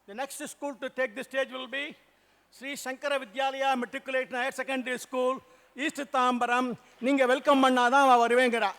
The next school to take the stage will be Sri Shankara Vidyalaya Matriculate Higher Secondary School, East Tambaram. Ninga welcome பண்ணாதான் அவ வருவேங்கடா.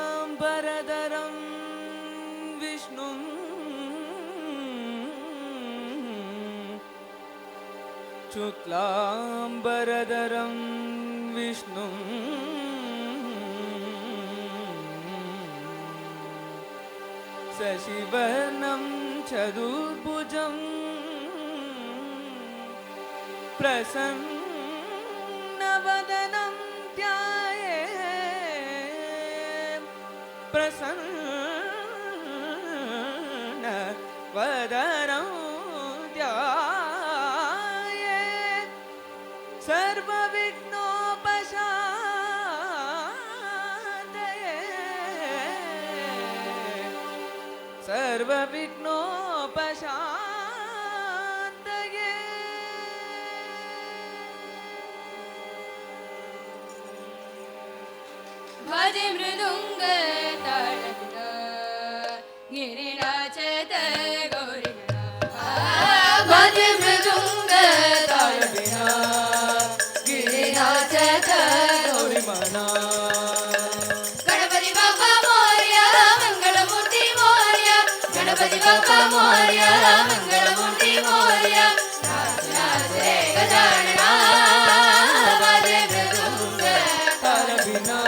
शुक्लांबरधरं विष्णुं शुक्लांबरधरं विष्णुं शशिवर्णं चतुर्भुजं प्रसन्नवदनं प्रसन्न वदनं ध्यायेत् सर्वविघ्नोपशान्तये सर्वविघ्नोपशान्तये भजे मृदुंग तालपिना गिरिराजत गौरिगणा भजे मृदुंग तालपिना गिरिराजत गौरिगणा गणपति बाप्पा मोरया मंगलमूर्ति मोरया गणपति बाप्पा मोरया मंगलमूर्ति मोरया नाच नाच रे गजानना भजे मृदुंग तालपिना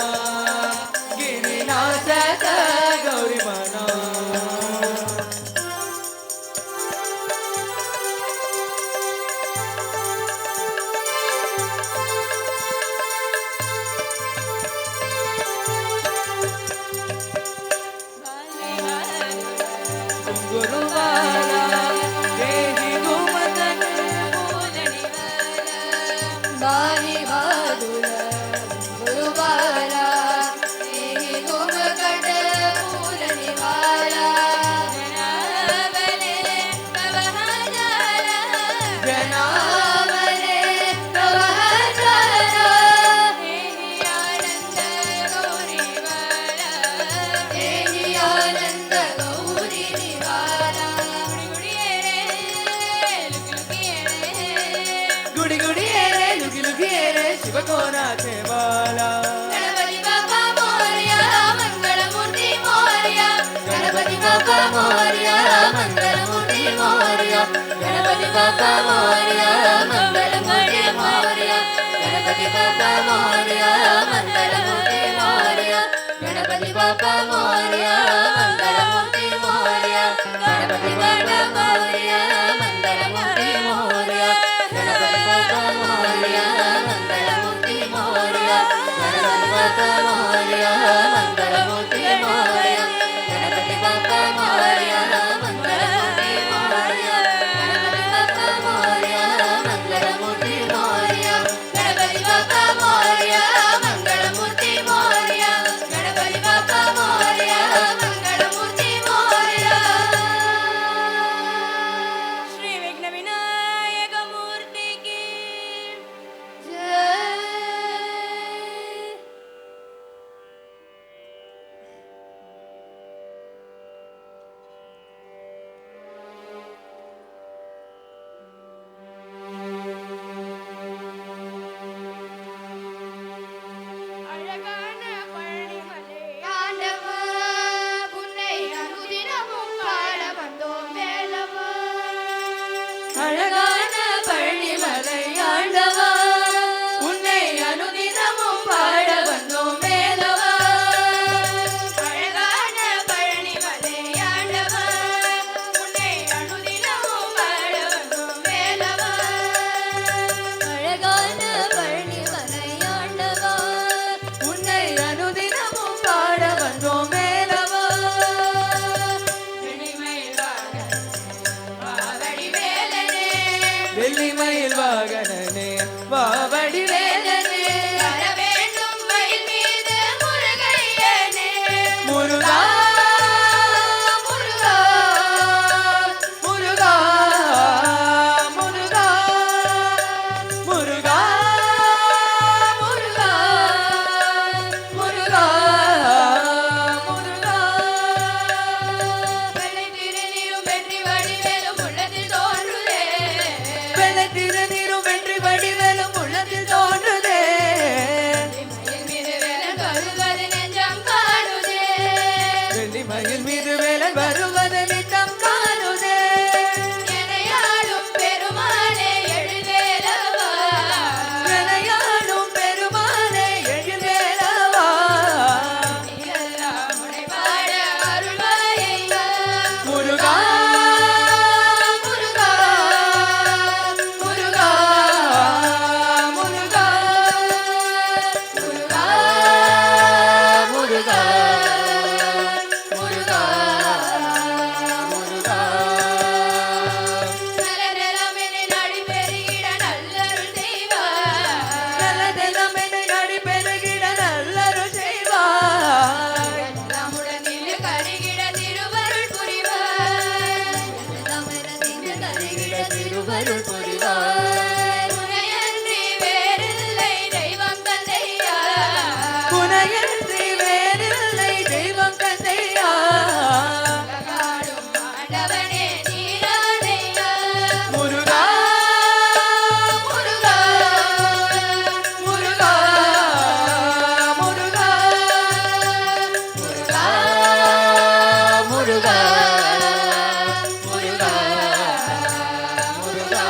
गणपति बाप्पा मोरया मंगलमूर्ति मोरया गणपति बाप्पा मोरया मंगलमूर्ति मोरया गणपति बाप्पा मोरया मंगलमूर्ति मोरया गणपति बाप्पा मोरया मंगलमूर्ति मोरया गणपति बाप्पा मोरया मंगलमूर्ति मोरया गणपति बाप्पा मोरया मंगलमूर्ति मोरया गणपति बाप्पा मोरया मंगलमूर्ति मोरया गणपति बाप्पा मोरया मंगलमूर्ति मोरया गणपति बाप्पा मोरया मंगलमूर्ति मोरया गणपति बाप्पा मोरया मंगलमूर्ति मोरया गणपति बाप्पा मोरया मंगलमूर्ति मोरया गणपति बाप्पा मोरया मंगलमूर्ति मोरया வெள்ளிமயில் வாகனனே வாவடி வேலனே வர வேண்டும் மயில் மீது முருகையனே முருகா முருகா முருகா முருகா முருகா முருகா முருகா முருகா வெள்ளை திருநீரும் வெற்றி வடிவேலும் உள்ளத்தில் தோன்றுதே வெள்ளை திருநீரும் வெற்றி வடிவேலும் உள்ளத்தில் தோன்றுதே மயில் மீது வேலன் வருவது நெஞ்சம் காணுதே வெள்ளிமயில் மீது வேலன் வருவது நித்தம் காணுதே எனையாளும் பெருமாளே எழுவேலவா விளையாடும் பெருமானே எழில்வேலவா நீயெல்லாம் உனை பாட அருள்வாயையா முருகா முருகா முருகா முருகா முருகா முருகா முருகா முருகா நலநலம் என்னை நாடி பெருகிட நல்லருள் செய்வாய் நல்லதெல்லாம் என்னை நாடி பெருகிட நல்லருள் செய்வாய் நம்முடன் நின்று கருகிட திருவருள் புரிவாய் திருவருள் புரிவாய் துணையன்றி வேறில்லை தெய்வம் தந்தையா புனையன்றி வேறில்லை தெய்வம் தந்தையா உலகாடும் ஆண்டவனே நீரானையா முருகா முருகா முருகா முருகா முருகா முருகா முருகா முருகா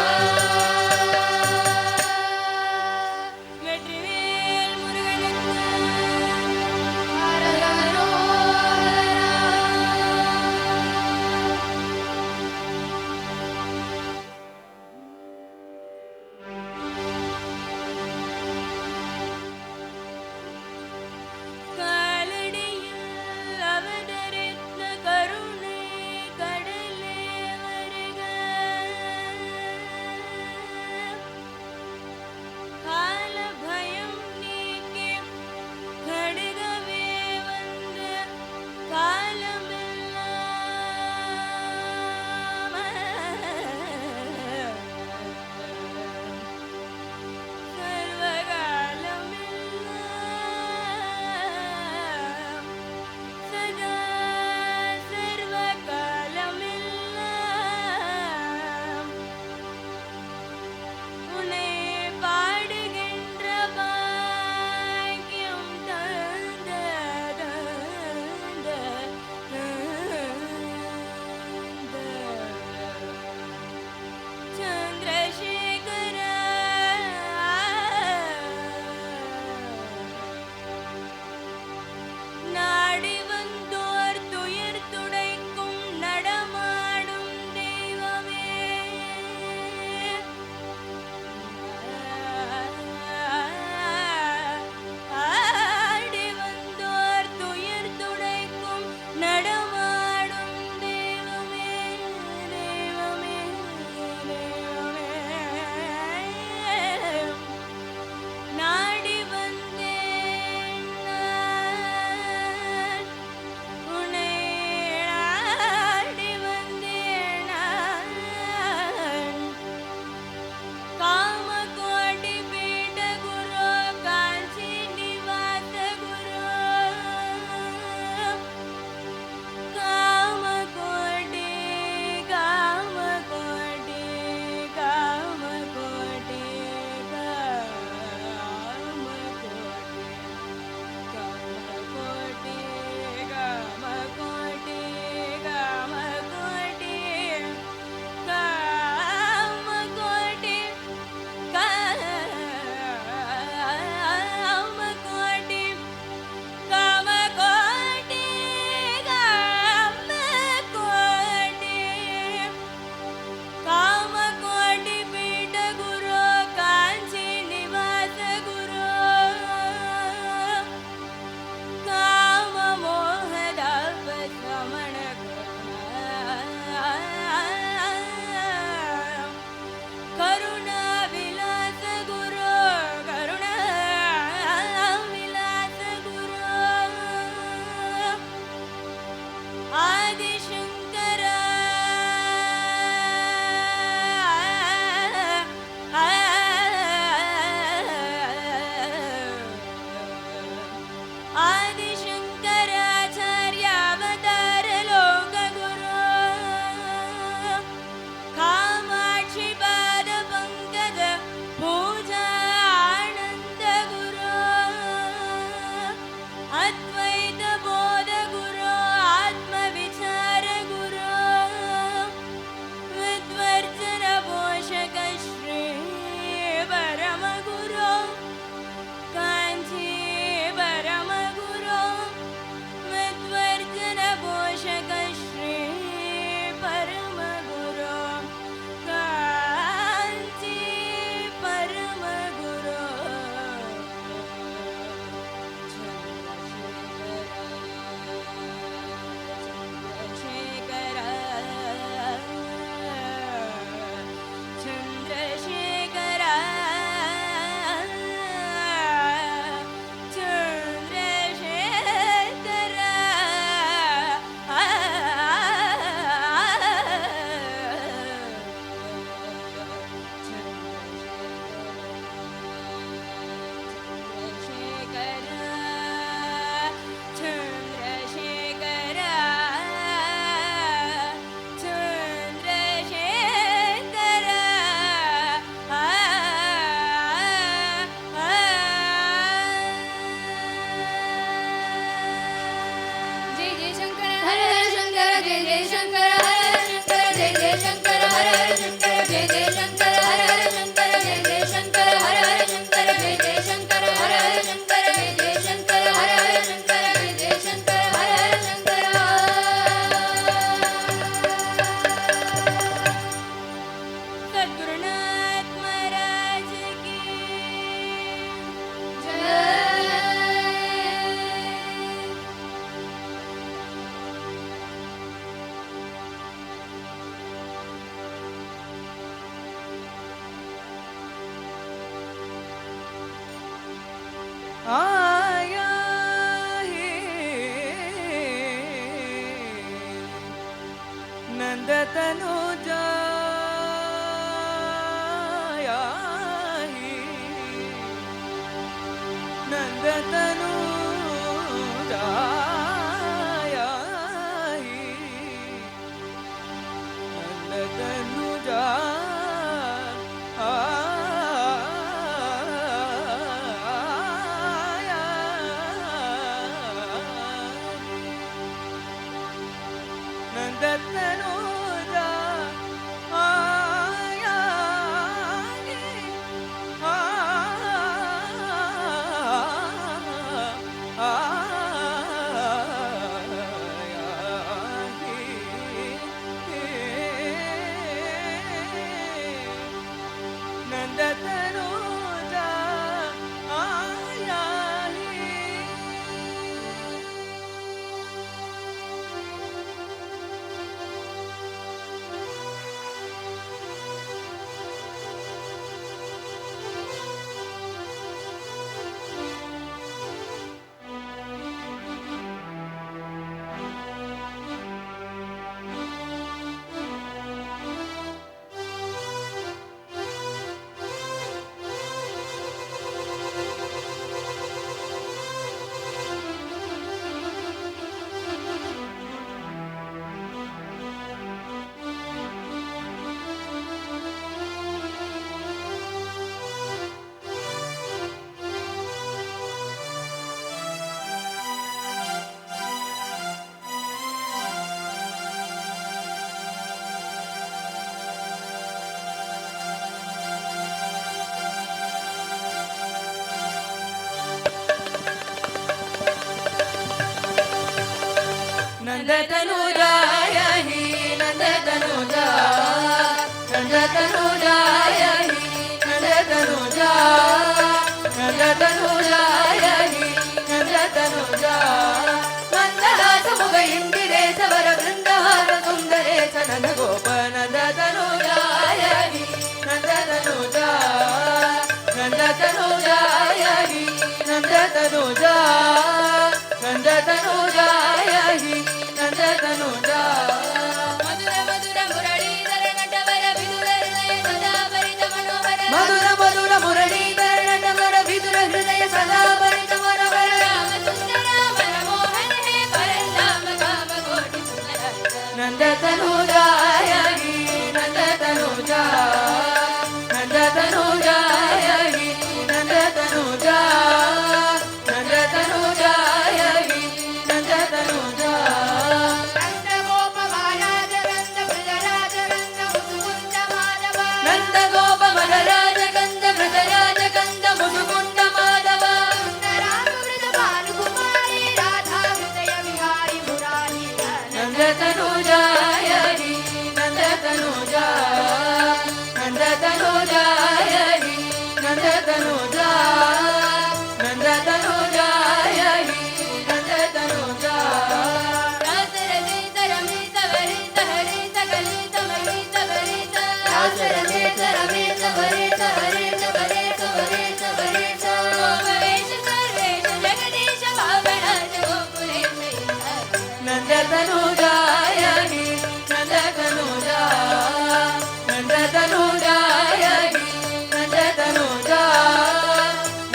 नंदतनुजाय हि नंदतनुजा नंदतनुजाय हि नंदतनुजा नंदतनुजाय हि नंदतनुजा मंदहास मुख इंदिरेशवर वृंदहार सुंदरेश नंदगोप नंदतनुजाय हि नंदतनुजा नंदतनुजाय हि नंदतनुजा नंदतनुजाय हि नंदतनुजा मधुर मधुर मुरलीधर नटवर विदुर हृदय सदा परित मनोहर मधुर मधुर मुरलीधर नटवर विदुर हृदय सदा परित मनोहर राम सुंदर मनमोहन है परंधाम काम कोटि सुंदर नंदतनुजाय हि नंदतनुजा नंदतनुजाय हि नंदतनुजा नंदतनुजाय हि नंदतनुजा नंदगोप महाराज नंद ब्रजराज नंद मुकुंद माधव नंदगोप मलराज कंद मृगराज कंद मुकुंद माधव सुंदरांग वृद बालकुमारी राधा हृदय विहारी मुरारी नंदतनुजाय हि नंदतनुजा नंदतनुजाय हि नंदतनुजा नंदतनुजाय हि नंदतनुजा रास रचित रमित वरित हरित कलित महित वरित रास रचित रमित वरित हरित वरित वरित वरित गोपवेश सर्वेश जगदीश भावराज गोकुलेश नंदतनुजाय हि नंदतनुजा नंदतनुजाय हि नंदतनुजा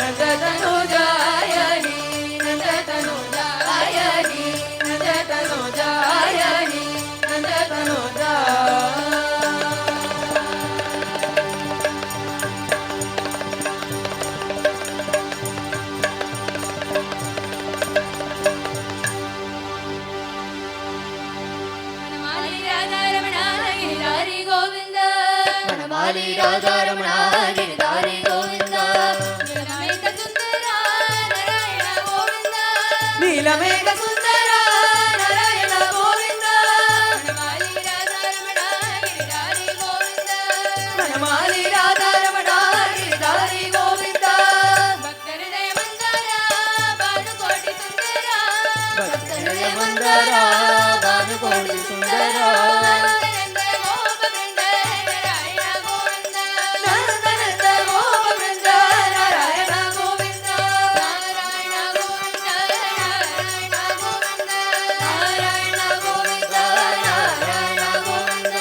नंदतनुजाय हि नंदतनुजाय हि नंदतनुजाय हि नंदतनुजा वनमाली राधा रमण गिरिधारी गोविंद नीलमेघ सुंदर नारायण गोविंद नीलमेघ सुंदर नारायण गोविंद वनमाली राधा रमण गिरिधारी गोविंद वनमाली राधा रमण गिरिधारी गोविंद भक्त हृदय मंदार भानुकोटि सुंदर भक्त हृदय मंदर भानुकोटि सुंदर नंद गोप वृंद नारायण गोविंद नंदनंद गोप वृंद नारायण गोविंद नारायण गोविंद नारायण गोविंद नारायण गोविंद नारायण गोविंद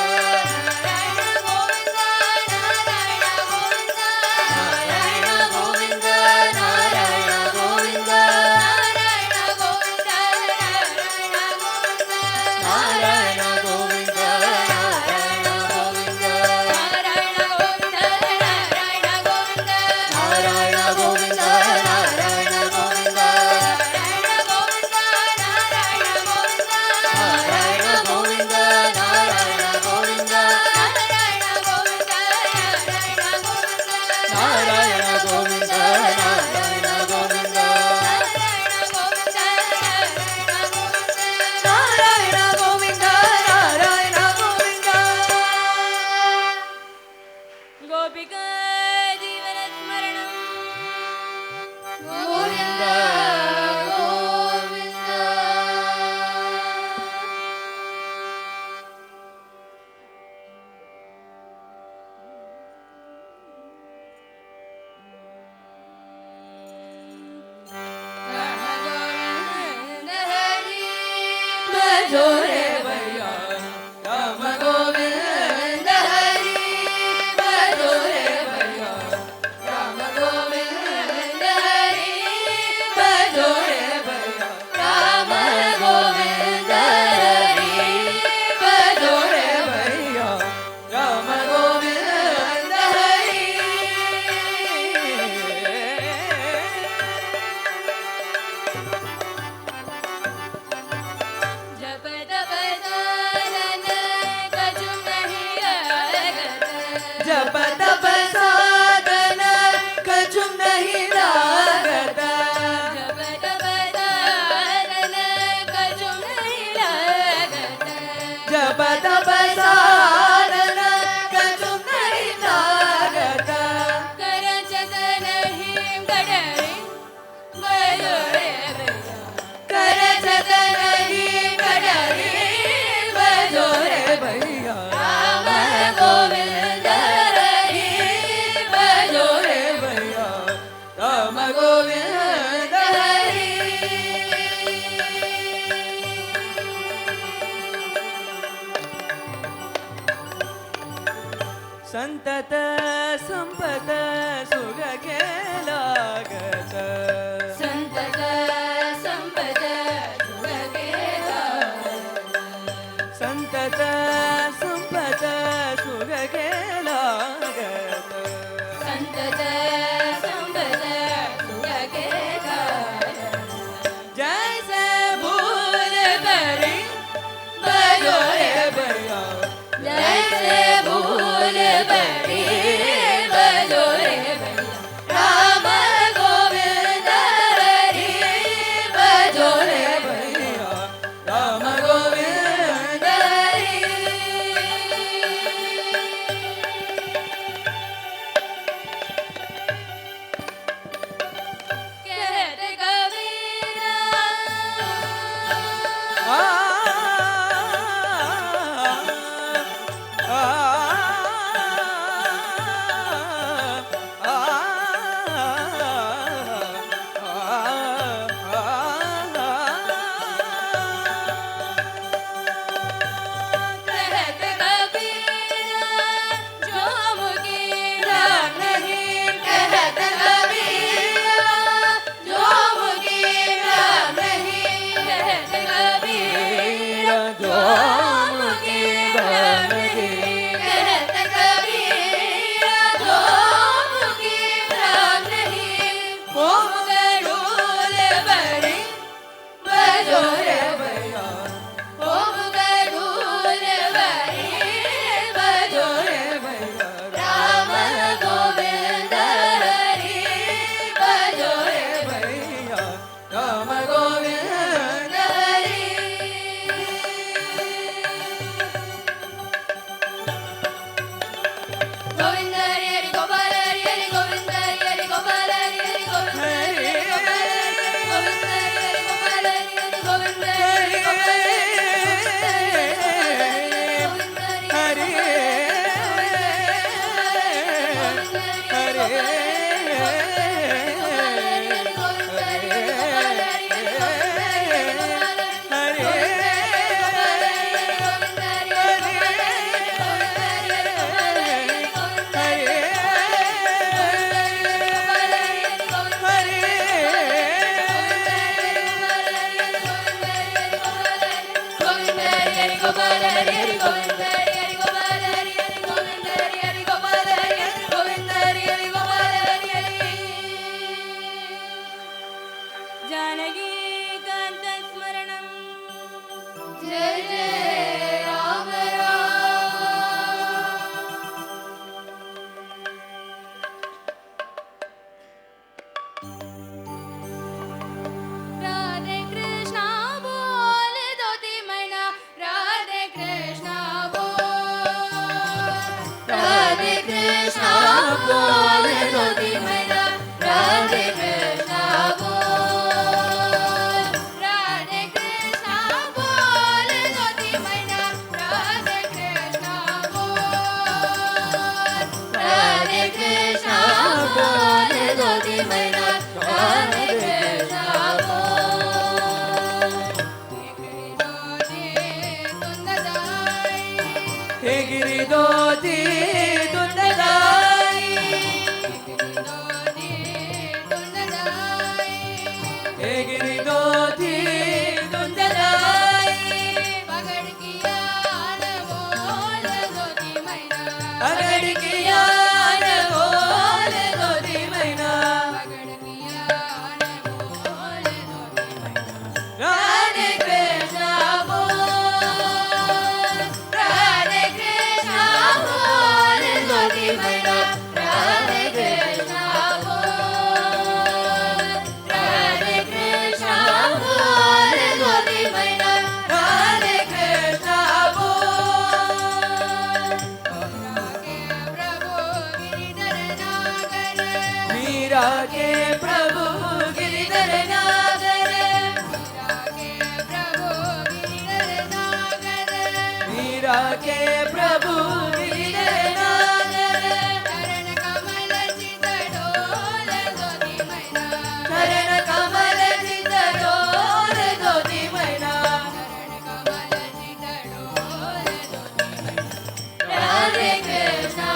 ಸಂತತ ಸಂಪದ ಸುಖಕ್ಕೆ ಲಾಗತ ಸಂತತ ಸಂಪದ ಸುಖಕ್ಕೆ ಸಂತತ ಸಂಪದ ಸುಖಕ್ಕೆ ಲಾಗತ ಸಂತತ ಸಂಪದ ಸುಖಕ್ಕೆ ಜೈಸೆ ಭೂಲ ಬರಿ ಬಜೋರೆ ಬಯ್ಯಾ जैसे भूल बड़ी बजोरे राम गोविंद हरि बजोरे बയ്या राम गोविंद हरि कहते कबीरा कहते कबीरा जो मुझे राम नहीं कहते कबीरा जो मुझे राम नहीं कहते कबीरा जो मुझे राम नहीं कहते कबीरा जो मुझे राम नहीं ओम गरुड़ बड़ी बजोरे बയ്या ओम गरुड़ बड़ी बजोरे बയ്या राम गोविंद हरि बजोरे बയ്या राम गोविंद हरि गोविंद हरि हरि गोपाल हरि हरि गोविंद हरि हरि गोपाल हरि हरि गोविंद हरि हरि गोपाल हरि गोविंद हरि गोपाल हरि हरि गोपाल हरि जानकी कांत स्मरणं जय जय राम राम राधे कृष्णा बोल दोती मैना राधे कृष्णा बोल राधे कृष्णा बोल दोती मैना राधे कृष्णा बोल राधे कृष्णा बोल दोती मैना राधे कृष्णा बोल राधे कृष्णा बोल दोती मैना राधे कृष्णा बोल हेगिरि दोती तुंददाई हेगिरि दोती तुंददाई पगड़ किया न बोल दोती मैना अगड़ किया न बोल दोती मैना पगड़ किया न बोल दोती मैना राधे कृष्णा बोल राधे कृष्णा बोल दोती मैना राधे कृष्णा बोल राधे कृष्णा बोल दोती मैना राधे कृष्णा बोल मीरा के प्रभु गिरिधर नागर मीरा के प्रभु गिरिधर नागर चरण कमल चित डोल दोती मैना चरण कमल चित डोल दोती मैना चरण कमल चित डोल दोती मैना राधे कृष्णा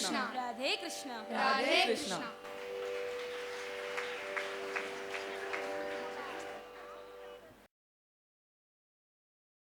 कृष्ण राधे कृष्ण राधे कृष्ण। कृष्ण